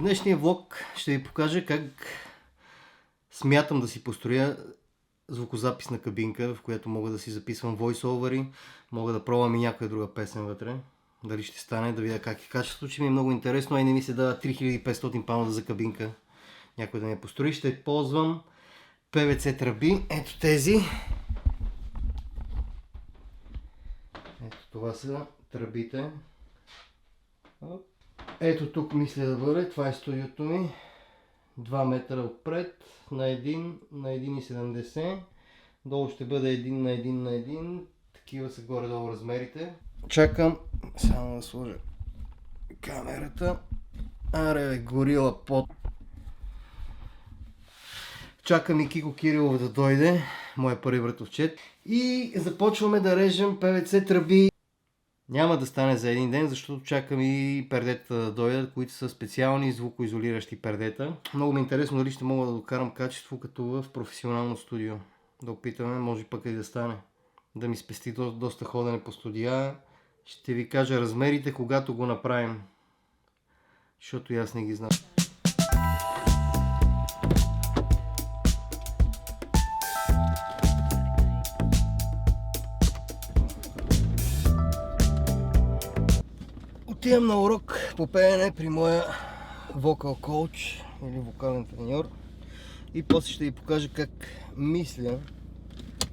днешния влог ще ви покажа как смятам да си построя звукозаписна кабинка, в която мога да си записвам voice-over-и, мога да пробвам и някоя друга песен вътре. Дали ще стане, да видя как е качеството, че ми е много интересно, а и не ми се дава 3500 паунда за кабинка. Някой да ми я построи. Ще ползвам PVC тръби. Ето тези. Ето това са тръбите. Ето тук мисля да бъде. Това е студиото ми. 2 метра отпред на 1,70. Долу ще бъде 1 на 1 на 1. Такива са горе-долу размерите. Чакам само да сложа камерата. Аре, горила под. Чакам и Кико Кирилов да дойде, моя първи братовчет. И започваме да режем PVC тръби. Няма да стане за един ден, защото чакам и пердета да дойдат, които са специални звукоизолиращи пердета. Много ми е интересно дали ще мога да докарам качество като в професионално студио. Да опитаме, може пък и да стане. Да ми спести доста ходене по студия. Ще ви кажа размерите, когато го направим. Защото и аз не ги знам. Отивам на урок по пеене при моя вокал коуч или вокален треньор и после ще ви покажа как мисля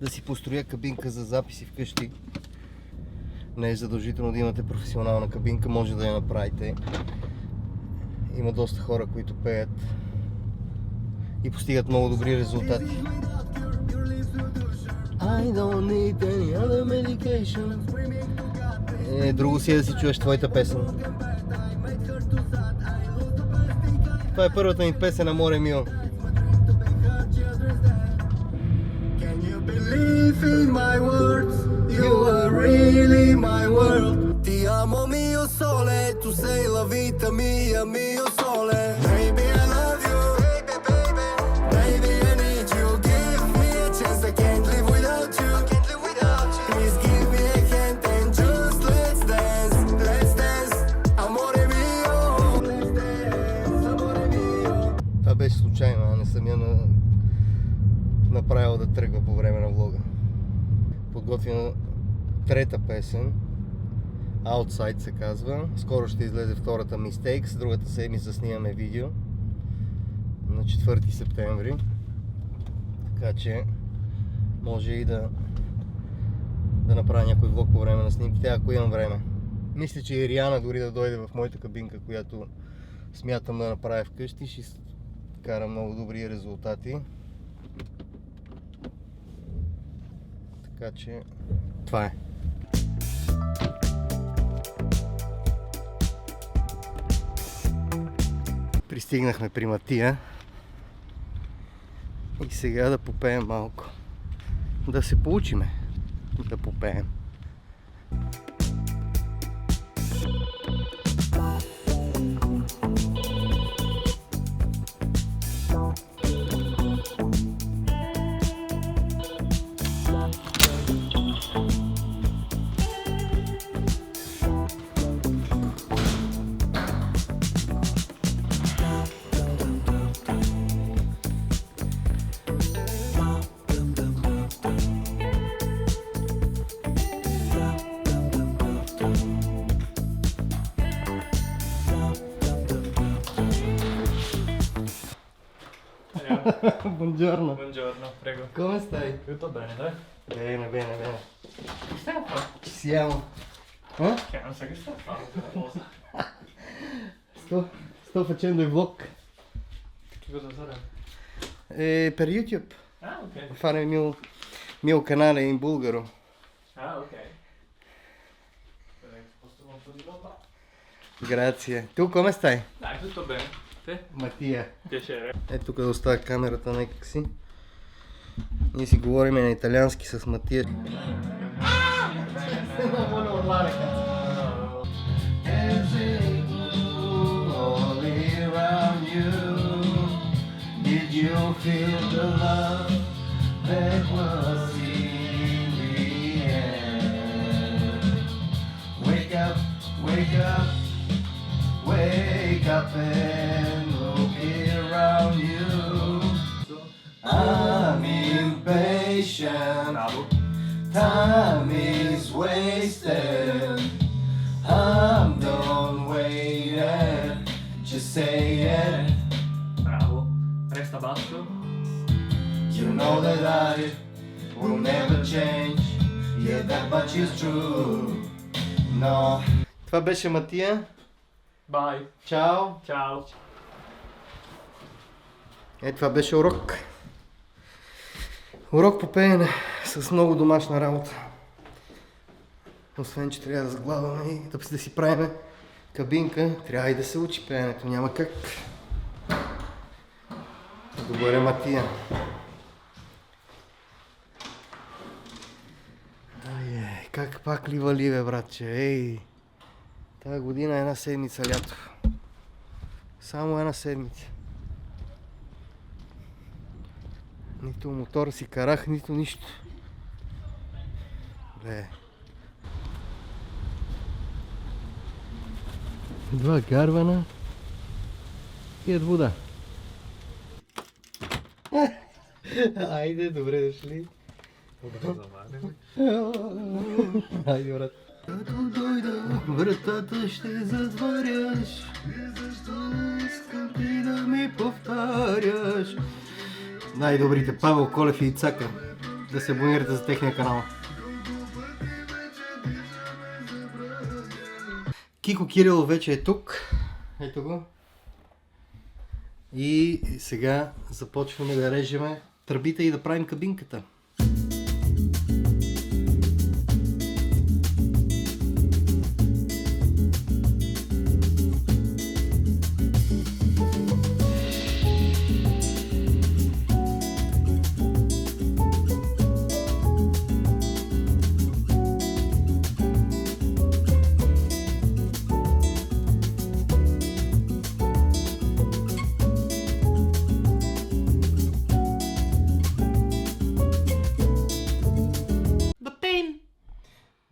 да си построя кабинка за записи вкъщи. Не е задължително да имате професионална кабинка, може да я направите. Има доста хора, които пеят и постигат много добри резултати. I don't need any other medication. Друго си е да си чуеш твоята песен. Това е първата ми песен на Море Мио. You are really my world. Ti amo mio sole, tu sei la vita mia, mio sole. Baby I love you, baby baby, baby I need you. Give me a chance, I can't live without you. I can't live without you. Please give me a hand and just let's dance, amore mio. Let's dance, amore mio. Това беше случайно, а не съм я направил да тръгва по време на влога. Подготвя трета песен, Outside се казва. Скоро ще излезе втората Mistakes, другата седмица снимаме видео на 4 септември. Така че може и да направя някой влог по време на снимките, ако имам време. Мисля, че и Риана дори да дойде в моята кабинка, която смятам да направя вкъщи, ще кара много добри резултати. Така че това е. Пристигнахме при Матия и сега да попеем малко. Да се получиме да попеем. Buongiorno. Buongiorno, prego. Come stai? Tutto bene, dai? Bene, bene, bene. Che stai a fare? Ci siamo. Eh? Che non sai che stai a fare questa cosa. Sto facendo il vlog Che cosa sarebbe? per YouTube. Ah, ok. Fare il mio canale in bulgaro. Ah, ok. Aspetta che sposto un po' di roba. Grazie. Tu come stai? Dai, tutto bene. Te? Матия. Piacere. Ето тук да оставя камерата някак си. Ние си говорим на италиански с Матия. Wake up, wake up and Time is wasted. I'm done waiting. Just say it. Bravo. Resta basso. You know that I will never change. Yeah, that much is true. No. Това беше Матия. Bye. Чао. Ciao. Това беше урок. Урок по пеене с много домашна работа. Освен, че трябва да заглаваме и да си правим кабинка, трябва и да се учи пеенето. Няма как. Добре, Матия. Как пак ли вали, бе, братче? Ей! Тая година е една седмица лято. Само една седмица. Нито мотора си карах, нито нищо. Бе. Два гарвана и от вода. Айде, добре дошли. Айде, брат. Като дойда, вратата ще затваряш. И защо искам ти да ми повтаряш? Най-добрите Павел Колев и Ицака. Да се абонирате за техния канал. Кико Кирилов вече е тук. Ето го. И сега започваме да режеме тръбите и да правим кабинката.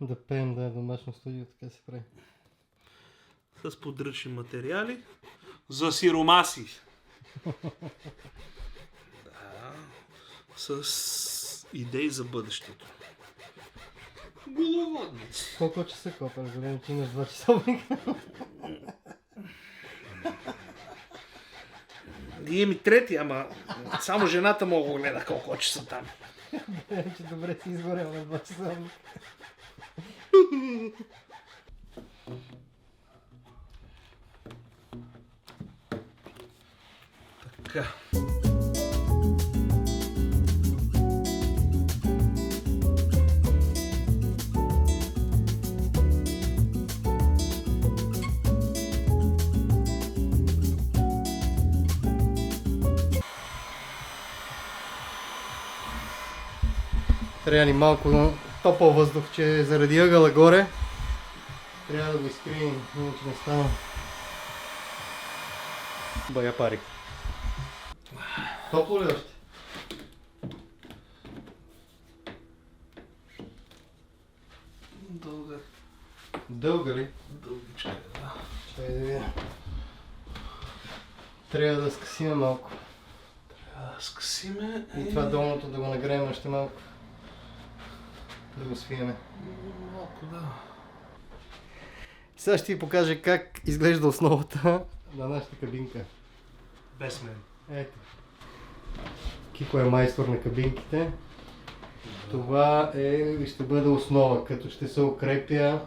Да пеем, да, домашно студио, така се прави. С подръчни материали за сиромаси. Да, с идеи за бъдещето. Головодници. Колко часа копаш? Голем, че имаш 2 часовник. Ние ми трети, ама само жената мога да гледа колко часа там. Че добре си изгорел на 2 часовник. Така. Трябва ни малко топъл въздух, че заради ъгъла горе трябва да го изкрием, иначе не става. Бая пари. Топло ли още? Дълга. Дълга ли? Дългичка, да. Чакай да видя. Трябва да скъсиме малко. Трябва да скъсиме И това долното да го нагреем още малко. Да го свиеме. Малко, да. Сега ще ви покажа как изглежда основата на нашата кабинка. Без мен. Ето. Кико е майстор на кабинките. Това ще бъде основа, като ще се укрепя.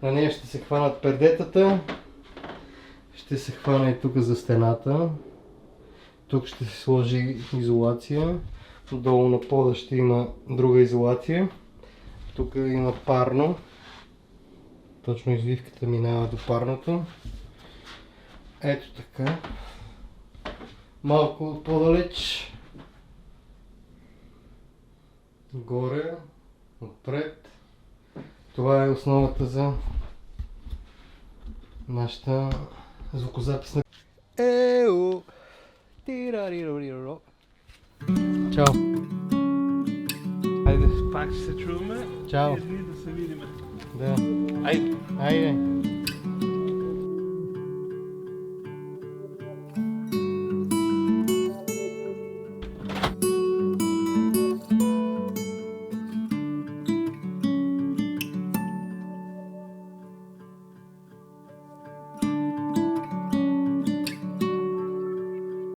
На нея ще се хванат пердетата. Ще се хвана и тук за стената. Тук ще се сложи изолация. Долу на пода ще има друга изолация. Тук има парно. Точно извивката минава до парното. Ето така. Малко по-далеч. Горе. Отпред. Това е основата за нашата звукозаписна. Еу! Тирарирориро. Чао! Хайде, пак ще се чуваме. Чао! Изни да се видиме. Да. Айде. Айде!